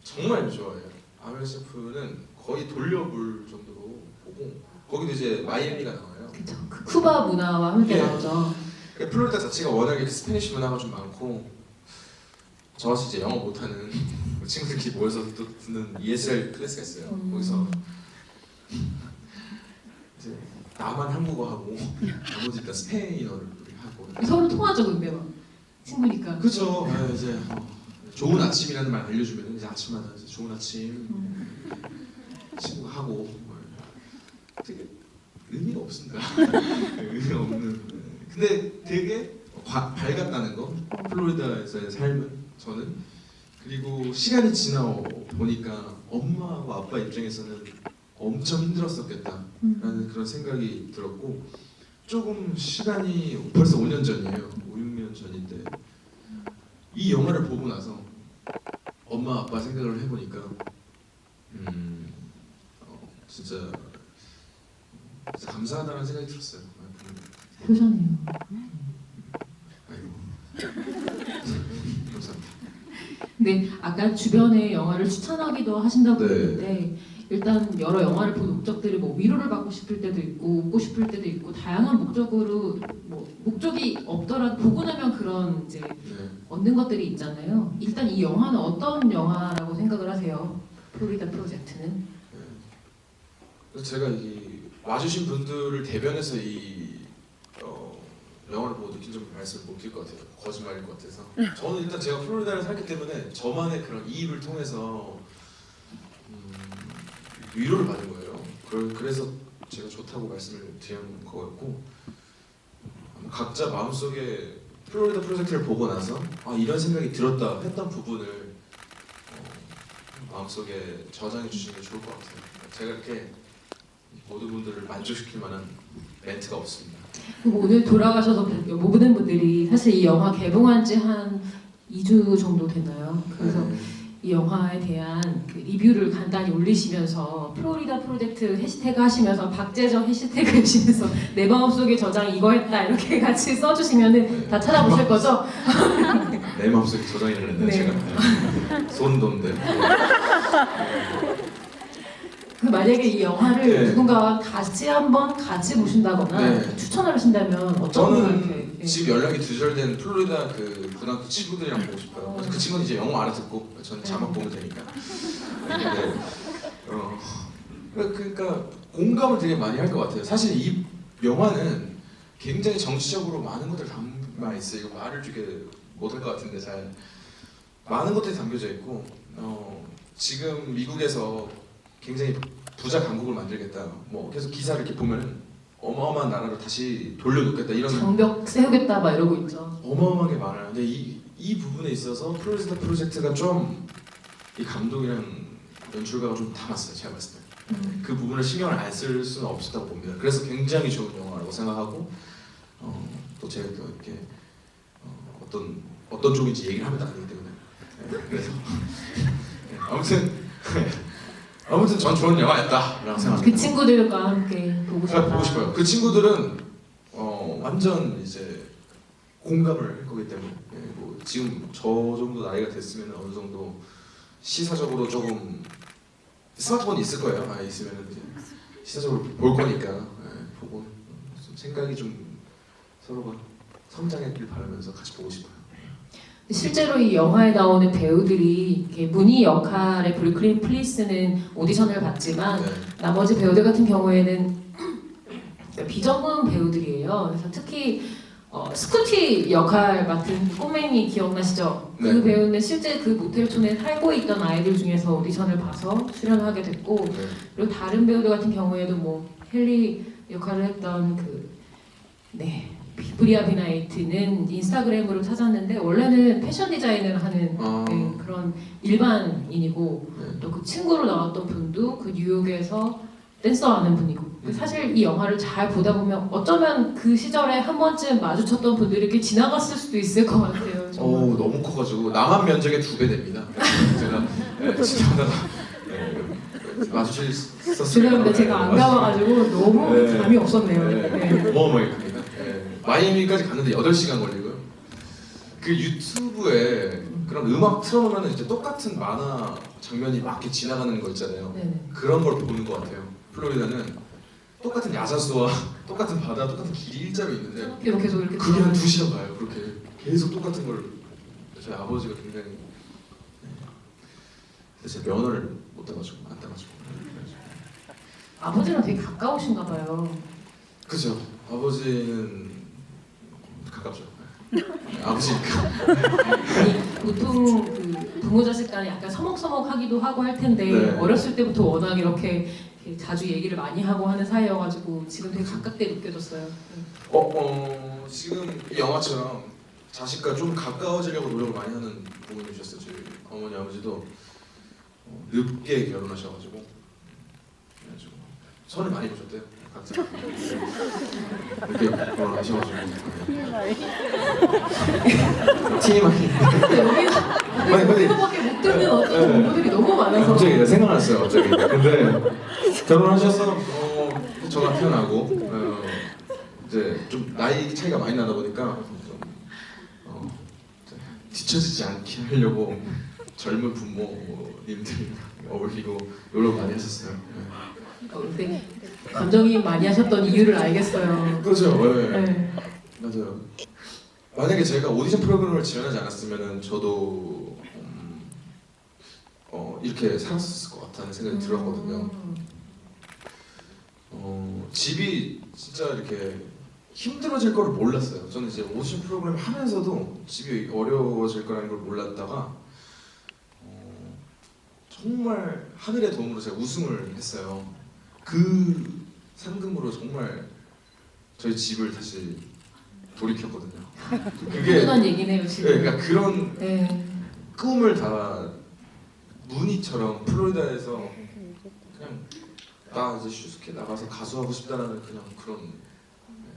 [SPEAKER 1] 정말 좋아해요. 아메리칸 셰프는 거의 돌려볼 정도로 보고 거기도 이제 마이애미가 나와요.
[SPEAKER 2] 그쵸. 그 쿠바 문화와 함께
[SPEAKER 1] 네.
[SPEAKER 2] 나오죠.
[SPEAKER 1] 그러니까 플로리다 자체가 워낙에 스페니쉬 문화가 좀 많고 저같이 이제 영어 못하는 친구들끼리 모여서 또 듣는 ESL 클래스가 있어요. 거기서 이제 나만 한국어 하고 나머지 다 스페인어를 하고
[SPEAKER 2] 서로 통하죠, 근데 막 친구니까.
[SPEAKER 1] 그죠. 이제 좋은 아침이라는 말 알려주면 이제 아침마다 이제 좋은 아침 친구가 하고 뭐 되게 의미가 없습니다. 의미가 없는. 근데 되게 밝았다는 거. 플로리다에서의 삶은 저는 그리고 시간이 지나 보니까 엄마와 아빠 입장에서는 엄청 힘들었었겠다라는 그런 생각이 들었고 조금 시간이 벌써 5년 전이에요. 5, 6년 전인데 이 영화를 보고 나서 엄마 아빠 생각을 해보니까 진짜 감사하다는 생각이 들었어요.
[SPEAKER 2] 효자네요.
[SPEAKER 1] 아이고 감사합니다.
[SPEAKER 2] 근데 아까 주변에 영화를 추천하기도 하신다고
[SPEAKER 1] 네.
[SPEAKER 2] 했는데 일단 여러 영화를 본 목적들이 뭐 위로를 받고 싶을 때도 있고 웃고 싶을 때도 있고 다양한 목적으로 뭐 목적이 없더라도 보고 나면 그런 이제
[SPEAKER 1] 네.
[SPEAKER 2] 얻는 것들이 있잖아요. 일단 이 영화는 어떤 영화라고 생각을 하세요? 플로리다 프로젝트는?
[SPEAKER 1] 그래서 제가 이 와주신 분들을 대변해서 이 영화를 보고 느낀 점 말씀을 못 드릴 것 같아요. 거짓말일 것 같아서. 저는 일단 제가 플로리다를 살기 때문에 저만의 그런 이입을 통해서 위로를 받은 거예요. 그래서 제가 좋다고 말씀을 드린 거였고 각자 마음속에 플로리다 프로젝트를 보고 나서 이런 생각이 들었다 했던 부분을 마음속에 저장해 주시는 게 좋을 것 같아요. 제가 이렇게 모든 분들을 만족시킬 만한 멘트가 없습니다.
[SPEAKER 2] 그리고 오늘 돌아가셔서 모든 분들이 사실 이 영화 개봉한 지 한 2주 정도 됐나요? 그래서 이 영화에 대한 그 리뷰를 간단히 올리시면서 플로리다 프로젝트 해시태그 하시면서 박재정 해시태그 하시면서 내 마음속에 저장 이거 했다 이렇게 같이 써주시면은 다 찾아보실 거죠?
[SPEAKER 1] 내 마음속에 저장이 되는데
[SPEAKER 2] 네.
[SPEAKER 1] 제가 손돈데
[SPEAKER 2] 그 만약에 이 영화를
[SPEAKER 1] 네.
[SPEAKER 2] 누군가와 같이 보신다거나
[SPEAKER 1] 네.
[SPEAKER 2] 추천을 하신다면 어떤
[SPEAKER 1] 저는
[SPEAKER 2] 분한테?
[SPEAKER 1] 지금 연락이 두절된 플로리다 그 고등학교 친구들이랑 보고 싶어요. 그 친구는 이제 영어 알아듣고 저는 자막 보면 되니까. 근데, 그러니까 공감을 되게 많이 할 것 같아요. 사실 이 영화는 굉장히 정치적으로 많은 것들 담아 있어요. 이거 말을 주게 못할 것 같은데 잘 많은 것들이 담겨져 있고 지금 미국에서 굉장히 부자 강국을 만들겠다. 뭐 계속 기사를 이렇게 보면은 어마어마한 나라로 다시 돌려놓겠다 이런
[SPEAKER 2] 장벽 세우겠다 막 이러고 있죠.
[SPEAKER 1] 어마어마하게 많아요. 근데 이 부분에 있어서 플로리다 프로젝트가 좀 이 감독이랑 연출가가 좀 닮았어요. 제가 봤을 때. 그 부분을 신경을 안 쓸 수는 없었다고 봅니다. 그래서 굉장히 좋은 영화라고 생각하고 또 제가 또 이렇게 어떤 쪽인지 얘기를 하면 안 되기 때문에 그래서 아무튼 전 좋은 영화였다라고 생각합니다.
[SPEAKER 2] 그 친구들과 함께 보고 싶다.
[SPEAKER 1] 보고 싶어요. 그 친구들은 완전 이제 공감을 할 거기 때문에 뭐 지금 저 정도 나이가 됐으면 어느 정도 시사적으로 조금 스마트폰이 있을 거예요. 있으면 이제 시사적으로 볼 거니까 보고 좀 생각이 좀 서로가 성장했길 바라면서 같이 보고 싶어요.
[SPEAKER 2] 실제로 이 영화에 나오는 배우들이 이렇게 문희 역할의 브루클린 플리스는 오디션을 봤지만
[SPEAKER 1] 네.
[SPEAKER 2] 나머지 배우들 같은 경우에는 비전문 배우들이에요. 그래서 특히 스쿠티 역할 맡은 꼬맹이 기억나시죠?
[SPEAKER 1] 네.
[SPEAKER 2] 그 배우는 실제 그 모텔촌에 살고 있던 아이들 중에서 오디션을 봐서 출연을 하게 됐고
[SPEAKER 1] 네.
[SPEAKER 2] 그리고 다른 배우들 같은 경우에도 뭐 헨리 역할을 했던 브리아 비나이트는 인스타그램으로 찾았는데 원래는 패션 디자인을 하는 그런 일반인이고
[SPEAKER 1] 네.
[SPEAKER 2] 또 그 친구로 나왔던 분도 그 뉴욕에서 댄서 하는 분이고 사실 이 영화를 잘 보다 보면 어쩌면 그 시절에 한 번쯤 마주쳤던 분들이 이렇게 지나갔을 수도 있을 것 같아요. 정말.
[SPEAKER 1] 너무 커가지고 남한 면적의 2배 됩니다. 제가 지나다가 마주쳤었어요.
[SPEAKER 2] 죄송합니다. 제가 안 가봐가지고 너무
[SPEAKER 1] 네.
[SPEAKER 2] 감이 없었네요.
[SPEAKER 1] 네.
[SPEAKER 2] 네.
[SPEAKER 1] 어마어마하게 큽니다. 마이애미까지 갔는데 8시간 걸리고요. 그 유튜브에 그런 음악 틀어놓으면 이제 똑같은 만화 장면이 막 이렇게 지나가는 거 있잖아요.
[SPEAKER 2] 네네.
[SPEAKER 1] 그런 걸 보는 것 같아요. 플로리다는 똑같은 야자수와 똑같은 바다, 똑같은 길이 일자로 있는데
[SPEAKER 2] 계속 이렇게
[SPEAKER 1] 그게 한 2시간 가요. 그렇게 계속 똑같은 걸 저희 아버지가 굉장히 근데 제 면허를 못 따가지고 안 따가지고
[SPEAKER 2] 아버지랑 되게 가까우신가 봐요.
[SPEAKER 1] 그죠. 아버지는 가깝죠. 아버지니까.
[SPEAKER 2] 아니, 보통 그 부모 자식 간에 약간 서먹서먹하기도 하고 할 텐데
[SPEAKER 1] 네.
[SPEAKER 2] 어렸을 때부터 워낙 이렇게 자주 얘기를 많이 하고 하는 사이여가지고 지금 되게 가깝게 느껴졌어요.
[SPEAKER 1] 지금 이 영화처럼 자식과 좀 가까워지려고 노력을 많이 하는 부모님이셨어요. 저희 어머니 아버지도 늦게 결혼하셔가지고 그래가지고 선을 많이 보셨대요. 각자 늦게 결혼하셔가지고 TMI.
[SPEAKER 2] 근데 여기밖에 못 듣는 어떤 정보들이 너무 많아서
[SPEAKER 1] 갑자기 생각났어요. 갑자기. 근데 결혼하셔서 저가 태어나고 이제 좀 나이 차이가 많이 나다 보니까 좀 뒤처지지 않게 하려고 젊은 부모님들 어울리고 노력 많이 하셨어요.
[SPEAKER 2] 근데 감정이입 많이 하셨던 이유를 알겠어요.
[SPEAKER 1] 그렇죠.
[SPEAKER 2] 네.
[SPEAKER 1] 맞아요. 만약에 제가 오디션 프로그램을 지원하지 않았으면은 저도 이렇게 살았을 것 같다는 생각이 들었거든요. 집이 진짜 이렇게 힘들어질 거를 몰랐어요. 저는 이제 오디션 프로그램 하면서도 집이 어려워질 거라는 걸 몰랐다가 정말 하늘의 도움으로 제가 우승을 했어요. 그 상금으로 정말 저희 집을 다시 돌이켰거든요. 그게
[SPEAKER 2] 훈훈한 얘기네요 지금.
[SPEAKER 1] 그러니까 그런
[SPEAKER 2] 네.
[SPEAKER 1] 꿈을 다 문희처럼 플로리다에서 그냥 나 이제 슈스케 나가서 가수하고 싶다라는 그냥 그런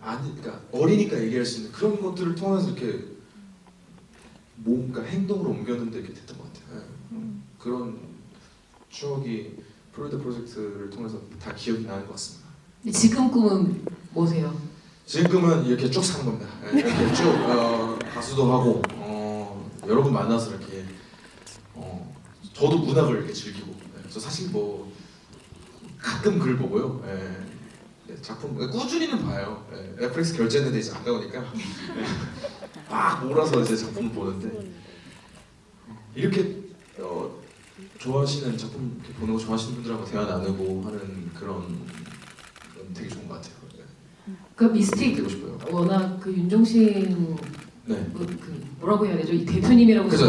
[SPEAKER 1] 그러니까 어리니까 얘기할 수 있는 그런 것들을 통해서 이렇게 뭔가 행동으로 옮겼는데 이렇게 됐던 것 같아요. 그런 추억이 플로리다 프로젝트를 통해서 다 기억이 나는 것 같습니다.
[SPEAKER 2] 지금 꿈은 뭐세요?
[SPEAKER 1] 지금은 이렇게 쭉 사는 겁니다. 이렇게 쭉 가수도 하고 여러분 만나서 이렇게 저도 문학을 이렇게 즐기고 저 사실 뭐 가끔 글 보고요. 작품 꾸준히는 봐요. 넷플릭스 결제했는데 이제 안 나오니까 막 몰아서 이제 작품 보는데 이렇게 좋아하시는 작품 이렇게 보는 거 좋아하시는 분들하고 대화 나누고 하는 그런 되게 좋은 것 같아요.
[SPEAKER 2] 그 미스틱
[SPEAKER 1] 되고 싶어요.
[SPEAKER 2] 워낙 그 윤종신
[SPEAKER 1] 네.
[SPEAKER 2] 그 뭐라고 해야 되죠? 이 대표님이라고
[SPEAKER 1] 그죠.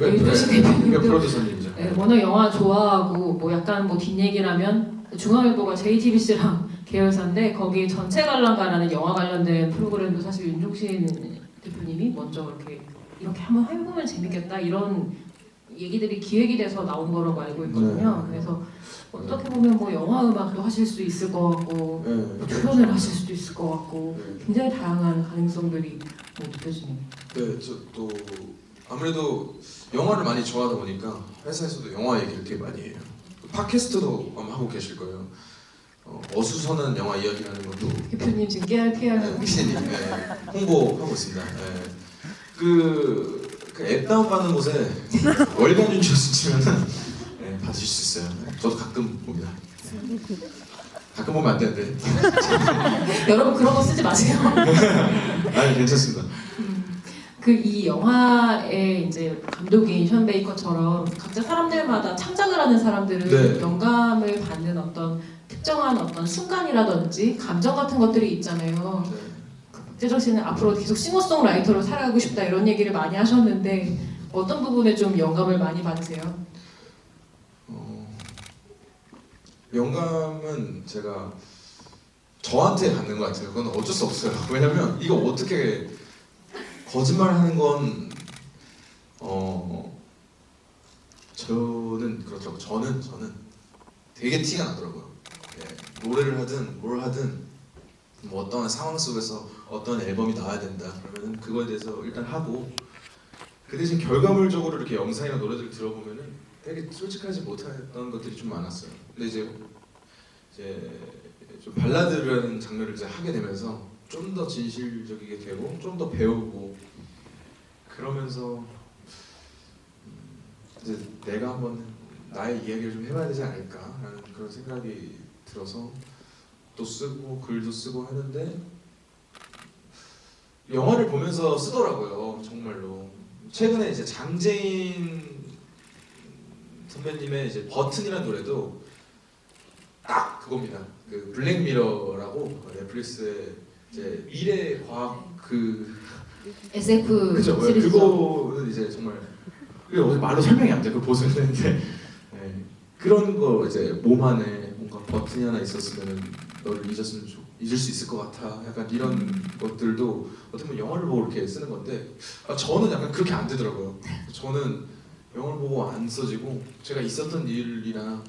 [SPEAKER 2] 윤종신 대표님도
[SPEAKER 1] 프로듀서님이죠.
[SPEAKER 2] 워낙 영화 좋아하고 뭐 약간 뭐 뒷얘기라면 중앙일보가 JTBC랑 계열사인데 거기 전체 관람가라는 영화 관련된 프로그램도 사실 윤종신 대표님이 먼저 이렇게 한번 해보면 재밌겠다 이런 얘기들이 기획이 돼서 나온 거라고 알고 있거든요. 그래서 어떻게 보면 뭐 영화 음악도 하실 수 있을 것 같고 뭐 출연을 하실 수도 있을 것 같고 굉장히 다양한 가능성들이 느껴지네요.
[SPEAKER 3] 네, 저 또 아무래도 영화를 많이 좋아하다 보니까 회사에서도 영화 얘기를 되게 많이 해요. 팟캐스트도 아마 하고 계실 거예요. 어수선한 영화 이야기라는 것도
[SPEAKER 2] 대표님 지금 깨알 하고 계시네요.
[SPEAKER 3] PD님 홍보하고 있습니다. 그 앱 다운받는 곳에 월간 윤지수 치면은 받으실 수 있어요. 저도 가끔 봅니다. 가끔 보면 안 되는데.
[SPEAKER 2] 여러분 그런 거 쓰지 마세요.
[SPEAKER 3] 아니 괜찮습니다.
[SPEAKER 2] 이 영화의 이제 감독인 션 베이커처럼 각자 사람들마다 창작을 하는 사람들은
[SPEAKER 3] 네.
[SPEAKER 2] 영감을 받는 어떤 특정한 어떤 순간이라든지 감정 같은 것들이 있잖아요. 박재정 씨는 앞으로 계속 싱어송라이터로 살아가고 싶다 이런 얘기를 많이 하셨는데 어떤 부분에 좀 영감을 많이 받으세요?
[SPEAKER 3] 영감은 제가 저한테 갖는 것 같아요. 그건 어쩔 수 없어요. 왜냐면 이거 어떻게 거짓말하는 건 저는 그렇죠. 저는 되게 티가 나더라고요. 노래를 하든 뭘 하든 뭐 어떠한 상황 속에서 어떤 앨범이 나와야 된다 그러면은 그거에 대해서 일단 하고 그 대신 결과물적으로 이렇게 영상이나 노래들을 들어보면은 되게 솔직하지 못했던 것들이 좀 많았어요. 근데 이제 좀 발라드라는 장르를 이제 하게 되면서 좀 더 진실적이게 되고 좀 더 배우고 그러면서 이제 내가 한번 나의 이야기를 좀 해봐야 되지 않을까라는 그런 생각이 들어서 또 쓰고 글도 쓰고 하는데 영화를 보면서 쓰더라고요. 정말로 최근에 이제 장재인 선배님의 이제 버튼이라는 노래도 딱 그겁니다. 그 블랙미러라고 넷플릭스의 이제 미래 과학
[SPEAKER 2] SF
[SPEAKER 3] 그죠?
[SPEAKER 2] 시리즈죠.
[SPEAKER 3] 그거는 이제 정말 그게 어떻게 말로 설명이 안 돼. 그 보셔야 되는데 그런 거 이제 몸 안에 뭔가 버튼이 하나 있었으면 너를 잊을 수 있을 것 같아. 약간 이런 것들도 어떻게 보면 영화를 보고 이렇게 쓰는 건데 저는 약간 그렇게 안 되더라고요. 저는 영화를 보고 안 써지고 제가 있었던 일이나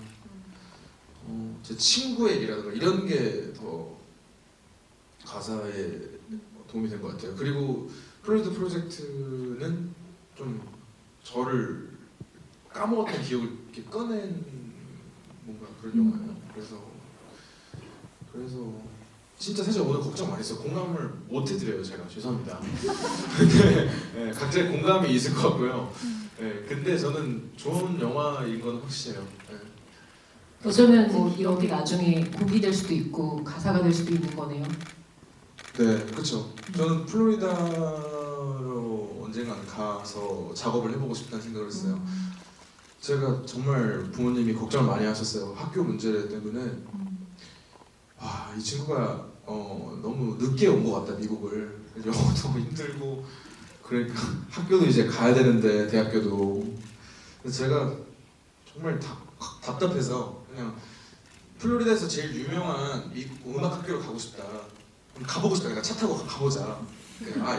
[SPEAKER 3] 제 친구의 일이라든가 이런 게 더 가사에 도움이 된 것 같아요. 그리고 플로리드 프로젝트는 좀 저를 까먹었던 기억을 이렇게 꺼낸 뭔가 그런 영화예요. 그래서 진짜 사실 오늘 걱정 많이 했어요. 공감을 못 해드려요 제가. 죄송합니다. 근데 각자의 공감이 있을 것 같고요. 근데 저는 좋은 영화인 건 확실해요.
[SPEAKER 2] 어쩌면 뭐 이런 게 나중에 곡이 될 수도 있고 가사가 될 수도 있는 거네요.
[SPEAKER 3] 네, 그렇죠. 저는 플로리다로 언젠간 가서 작업을 해보고 싶다는 생각을 했어요. 제가 정말 부모님이 걱정을 많이 하셨어요. 학교 문제 때문에 이 친구가 너무 늦게 온 것 같다 미국을. 영어도 힘들고 그러니까 학교도 이제 가야 되는데 대학교도. 그래서 제가 정말 답답해서 그냥 플로리다에서 제일 유명한 미국 음악 학교를 가고 싶다. 가보고 싶다. 그러니까 차 타고 가보자.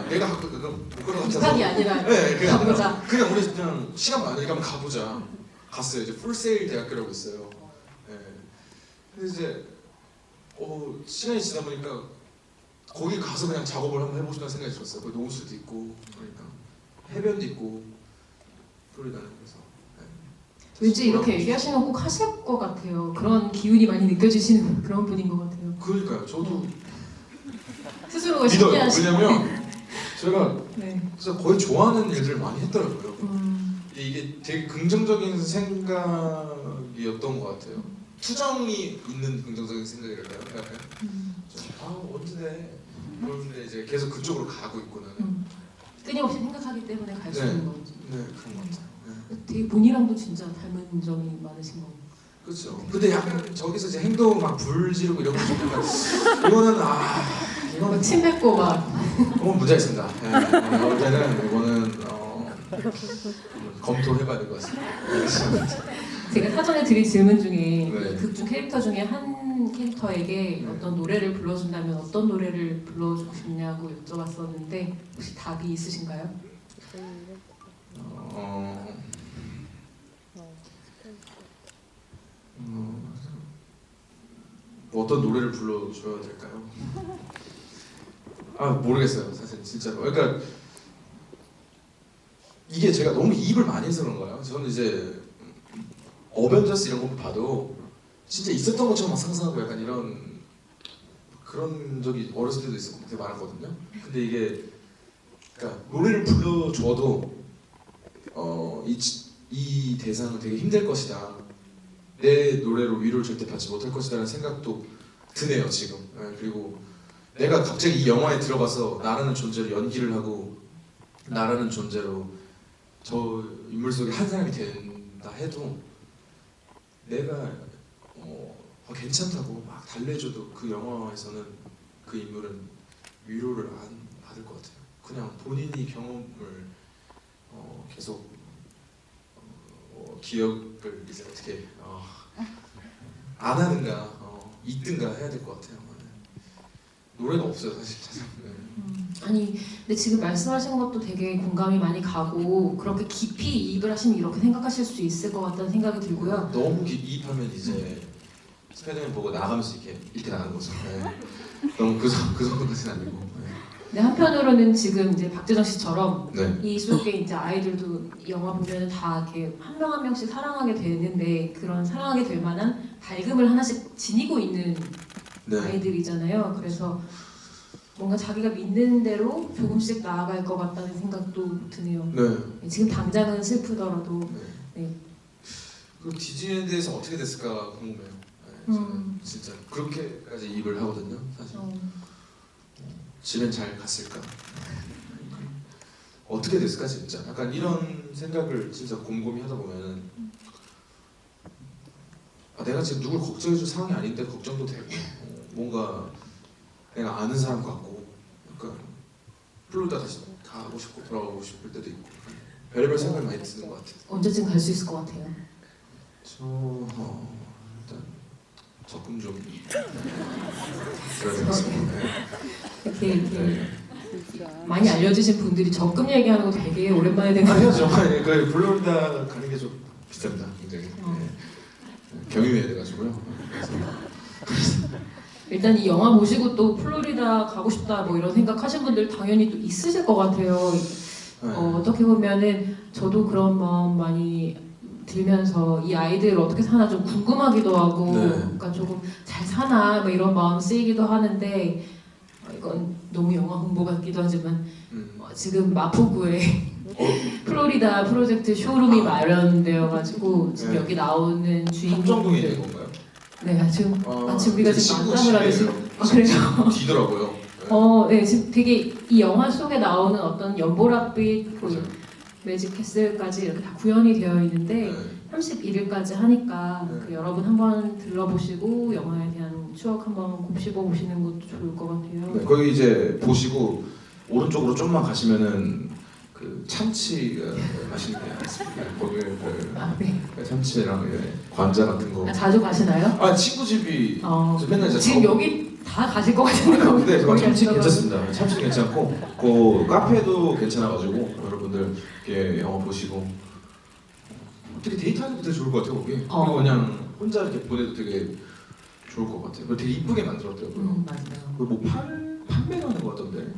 [SPEAKER 3] 내가 학교 그거 못 가서
[SPEAKER 2] 부탁이 아니라
[SPEAKER 3] 그냥
[SPEAKER 2] 가보자.
[SPEAKER 3] 그냥 우리 그냥 시간 많으니까 한번 가보자. 갔어요. 이제 풀세일 대학교라고 있어요. 근데 이제 시간이 지나 보니까 거기 가서 그냥 작업을 한번 해보고 싶다는 생각이 들었어요. 거기 농수도 있고 그러니까 해변도 있고 플로리다는 그래서
[SPEAKER 2] 왠지 이렇게 얘기하시면 꼭 하실 것 같아요. 그런 기운이 많이 느껴지시는 그런 분인 것 같아요.
[SPEAKER 3] 그러니까요. 저도
[SPEAKER 2] 스스로가
[SPEAKER 3] 믿어요.
[SPEAKER 2] 신기하시죠.
[SPEAKER 3] 왜냐면 제가
[SPEAKER 2] 네.
[SPEAKER 3] 진짜 거의 좋아하는 일들을 많이 했더라고요. 이게 되게 긍정적인 생각이었던 것 같아요. 투정이 있는 긍정적인 생각이랄까요? 약간 언제 그런데 이제 계속 그쪽으로 가고 있고 나는.
[SPEAKER 2] 끊임없이 생각하기 때문에 갈 수
[SPEAKER 3] 네.
[SPEAKER 2] 있는 거죠.
[SPEAKER 3] 네, 그런 것 같아요.
[SPEAKER 2] 되게 본인랑도 진짜 닮은 점이 많으신 거.
[SPEAKER 3] 그렇죠. 근데 약간 저기서 이제 행동 막 불 지르고 이런 거좀 약간 이거는 이거는
[SPEAKER 2] 침 뱉고 막.
[SPEAKER 3] 문제가 있습니다. 볼 때는 이거는 검토해봐야 될 것 같습니다.
[SPEAKER 2] 제가 사전에 드린 질문 중에
[SPEAKER 1] 네.
[SPEAKER 2] 극중 캐릭터 중에 한 캐릭터에게 어떤 노래를 불러준다면 어떤 노래를 불러주고 싶냐고 여쭤봤었는데 혹시 답이 있으신가요?
[SPEAKER 1] 뭐 어떤 노래를 불러줘야 될까요? 아 모르겠어요 사실 진짜로. 그러니까 이게 제가 너무 이입을 많이 해서 그런가요? 저는 이제 어벤져스 이런 거 봐도 진짜 있었던 것처럼 막 상상하고 약간 이런 그런 적이 어렸을 때도 있었고 되게 많았거든요. 근데 이게 그러니까 노래를 불러줘도 이 대상은 되게 힘들 것이다. 내 노래로 위로를 절대 받지 못할 것이라는 생각도 드네요 지금. 네, 그리고 내가 갑자기 이 영화에 들어가서 나라는 존재로 연기를 하고 나라는 존재로 저 인물 속에 한 사람이 된다 해도 내가 괜찮다고 막 달래줘도 그 영화에서는 그 인물은 위로를 안 받을 것 같아요. 그냥 본인이 경험을 계속 기억을 이제 어떻게 안 하는가 있든가 해야 될 것 같아요. 노래가 없어요 사실 찾아보면.
[SPEAKER 2] 아니 근데 지금 말씀하신 것도 되게 공감이 많이 가고 그렇게 깊이 이입을 하시면 이렇게 생각하실 수 있을 것 같다는 생각이 들고요.
[SPEAKER 1] 너무 이입하면 이제 스파이더맨 보고 나가면서 이렇게 나가는 거죠. 네. 너무 그 정도까지는 아니고. 네.
[SPEAKER 2] 근데 한편으로는 지금 이제 박재정 씨처럼
[SPEAKER 1] 네.
[SPEAKER 2] 이 속에 이제 아이들도 이 영화 보면 다 이렇게 한 명 한 명씩 사랑하게 되는데 그런 사랑하게 될 만한 밝음을 하나씩 지니고 있는
[SPEAKER 1] 네.
[SPEAKER 2] 아이들이잖아요. 그래서 뭔가 자기가 믿는 대로 조금씩 나아갈 것 같다는 생각도 드네요.
[SPEAKER 1] 네.
[SPEAKER 2] 지금 당장은 슬프더라도.
[SPEAKER 1] 네.
[SPEAKER 2] 네.
[SPEAKER 1] 그리고 디즈니에 대해서 어떻게 됐을까 궁금해요. 네, 저는 진짜 그렇게까지 이입을 하거든요. 사실 집엔 잘 갔을까? 어떻게 됐을까 진짜? 약간 이런 생각을 진짜 곰곰이 하다 보면은 내가 지금 누굴 걱정해줄 상황이 아닌데 걱정도 되고 뭔가 내가 아는 사람 같고 약간 플로리다 다시 가고 싶고 돌아가고 싶을 때도 있고 별의별 생각이 많이 드는 것 같아요.
[SPEAKER 2] 언제쯤 갈 수 있을 것 같아요.
[SPEAKER 1] 저 일단 적금 좀 들어야 되겠습니다.
[SPEAKER 2] 이렇게
[SPEAKER 1] 네.
[SPEAKER 2] 많이 알려주신 분들이 적금 얘기하는 거 되게 오랜만에 된 것
[SPEAKER 1] 아니죠.
[SPEAKER 2] 같아요.
[SPEAKER 1] 그 플로리다 가는 게 좀 비쌉니다. 굉장히. 네. 경유해야 돼가지고요. 그래서
[SPEAKER 2] 일단 이 영화 보시고 또 플로리다 가고 싶다 뭐 이런 생각하신 분들 당연히 또 있으실 것 같아요.
[SPEAKER 1] 네.
[SPEAKER 2] 어떻게 보면은 저도 그런 마음 많이 들면서 이 아이들 어떻게 사나 좀 궁금하기도 하고
[SPEAKER 1] 네.
[SPEAKER 2] 그러니까 조금 잘 사나 뭐 이런 마음 쓰이기도 하는데 이건 너무 영화 홍보 같기도 하지만 지금 마포구에 플로리다 프로젝트 쇼룸이 마련되어가지고 지금
[SPEAKER 1] 네.
[SPEAKER 2] 여기 나오는
[SPEAKER 1] 합정동에 있는
[SPEAKER 2] 주인공들
[SPEAKER 1] 건가요?
[SPEAKER 2] 네 지금 마치 우리가 지금
[SPEAKER 1] 친구
[SPEAKER 2] 만남을 하듯이
[SPEAKER 1] 집이에요.
[SPEAKER 2] 그래요?
[SPEAKER 1] 뒤더라고요. 네.
[SPEAKER 2] 네 지금 되게 이 영화 속에 나오는 어떤 연보랏빛
[SPEAKER 1] 맞아요.
[SPEAKER 2] 그 매직 캐슬까지 이렇게 다 구현이 되어 있는데
[SPEAKER 1] 네.
[SPEAKER 2] 31일까지 하니까
[SPEAKER 1] 네.
[SPEAKER 2] 그 여러분 한번 들러보시고 영화에 대한 추억 한번 곱씹어 보시는 것도 좋을 것 같아요.
[SPEAKER 1] 네, 거기 이제 보시고 오른쪽으로 좀만 가시면은 그 참치 맛있는 게 있습니다. 거기
[SPEAKER 2] 아, 네.
[SPEAKER 1] 참치랑 관자 같은 거.
[SPEAKER 2] 자주 가시나요?
[SPEAKER 1] 아 친구 집이 저 맨날 이제
[SPEAKER 2] 지금
[SPEAKER 1] 가고.
[SPEAKER 2] 여기 다 가실 것 같은데
[SPEAKER 1] 근데
[SPEAKER 2] 거기
[SPEAKER 1] 참치
[SPEAKER 2] 가시다가.
[SPEAKER 1] 괜찮습니다. 참치 괜찮고 그 카페도 괜찮아가지고 여러분들 이렇게 영화 보시고 되게 데이트하기도 되게 좋을 것 같아요 거기. 그리고 그냥 혼자 이렇게 보내도 되게 좋을 것 같아요. 그리고 되게 이쁘게 만들었더라고요.
[SPEAKER 2] 맞아요.
[SPEAKER 1] 그뭐 판매도 하는 것 같던데.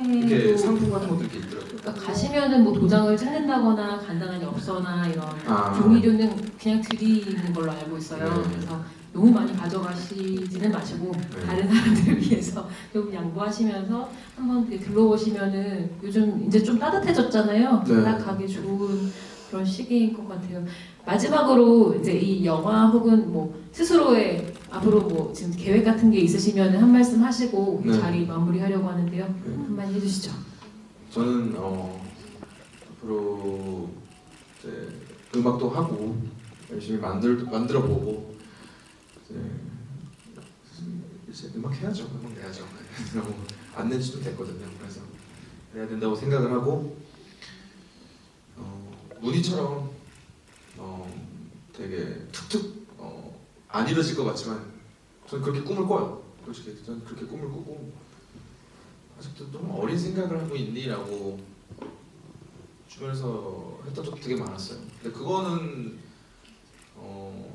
[SPEAKER 1] 이게
[SPEAKER 2] 판매도
[SPEAKER 1] 상품 같은 것도 이렇게 있더라고요.
[SPEAKER 2] 그러니까 가시면은 뭐 도장을 찍는다거나 간단한 엽서나 이런
[SPEAKER 1] 아.
[SPEAKER 2] 종이류는 그냥 드리는 걸로 알고 있어요.
[SPEAKER 1] 네.
[SPEAKER 2] 그래서 너무 많이 가져가시지는 마시고
[SPEAKER 1] 네.
[SPEAKER 2] 다른 사람들을 위해서 조금 양보하시면서 한번 이렇게 들러오시면은 요즘 이제 좀 따뜻해졌잖아요.
[SPEAKER 1] 네.
[SPEAKER 2] 딱 가기 좋은 그런 시기인 것 같아요. 마지막으로 이제 이 영화 혹은 뭐 스스로의 앞으로 뭐 지금 계획 같은 게 있으시면 한 말씀 하시고
[SPEAKER 1] 네.
[SPEAKER 2] 자리 마무리하려고 하는데요.
[SPEAKER 1] 네.
[SPEAKER 2] 한마디 해주시죠.
[SPEAKER 1] 저는 앞으로 이제 음악도 하고 열심히 만들어 보고 이제 음악 해야죠. 음악 내야죠. 너무 안 낸지도 됐거든요. 그래서 내야 된다고 생각을 하고 문희처럼 되게 툭툭 안 이루어질 것 같지만 저는 그렇게 꿈을 꿔요. 솔직히 저는 그렇게 꿈을 꾸고 아직도 너무 어린 생각을 하고 있니라고 주변에서 했던 적도 되게 많았어요. 근데 그거는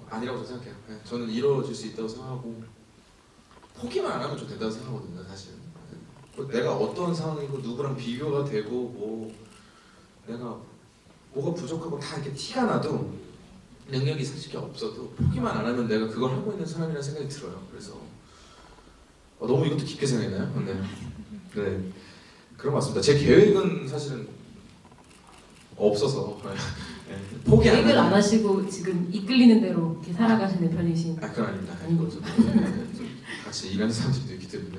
[SPEAKER 1] 아니라고 저는 생각해요. 네, 저는 이루어질 수 있다고 생각하고 포기만 안 하면 좀 된다고 생각하거든요, 사실. 뭐 내가 어떤 상황이고 누구랑 비교가 되고 뭐 내가 뭐가 부족하고 다 이렇게 티가 나도 능력이 솔직히 없어도 포기만 안 하면 내가 그걸 하고 있는 사람이라는 생각이 들어요. 그래서 너무 이것도 깊게 생각했나요? 네, 그런 것 같습니다. 제 계획은 사실은 없어서 네, 포기 안
[SPEAKER 2] 계획을 안
[SPEAKER 1] 하는.
[SPEAKER 2] 하시고 지금 이끌리는 대로 이렇게 살아가시는 편이신.
[SPEAKER 1] 그건 아닙니다.
[SPEAKER 2] 아니고.
[SPEAKER 1] 좀 같이 일하는 사람들도 있기 때문에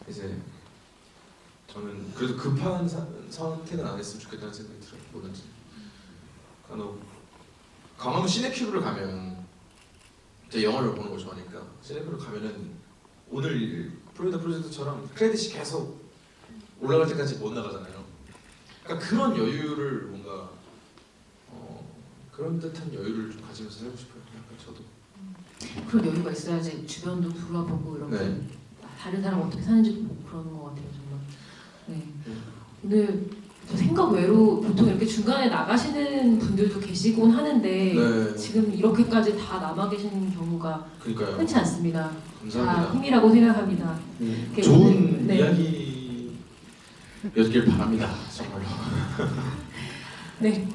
[SPEAKER 1] 이제 저는 그래도 급한 선택은 안 했으면 좋겠다는 생각이 들어요. 뭐든지. 강화문 시네큐브를 가면 제가 영화를 보는 걸 좋아하니까 시네큐브를 가면은 오늘 프로이더 프로젝트처럼 크레딧이 계속 올라갈 때까지 못 나가잖아요. 그러니까 그런 여유를 뭔가 그런 듯한 여유를 좀 가지면서 살고 싶어요. 약간 저도.
[SPEAKER 2] 그런 여유가 있어야지 주변도 돌아보고 이렇게
[SPEAKER 1] 네.
[SPEAKER 2] 다른 사람 어떻게 사는지도 보고 그러는 것 같아요 정말. 네. 오늘 저 생각 외로 보통 이렇게 중간에 나가시는 분들도 계시곤 하는데
[SPEAKER 1] 네.
[SPEAKER 2] 지금 이렇게까지 다 남아 계시는 경우가
[SPEAKER 1] 그러니까요.
[SPEAKER 2] 흔치 않습니다. 다
[SPEAKER 1] 감사합니다.
[SPEAKER 2] 힘이라고 생각합니다. 이렇게
[SPEAKER 1] 좋은
[SPEAKER 2] 오늘, 네.
[SPEAKER 1] 이야기였길 바랍니다. 정말로.
[SPEAKER 2] 네.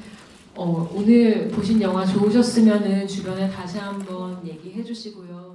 [SPEAKER 2] 오늘 보신 영화 좋으셨으면은 주변에 다시 한번 얘기해 주시고요.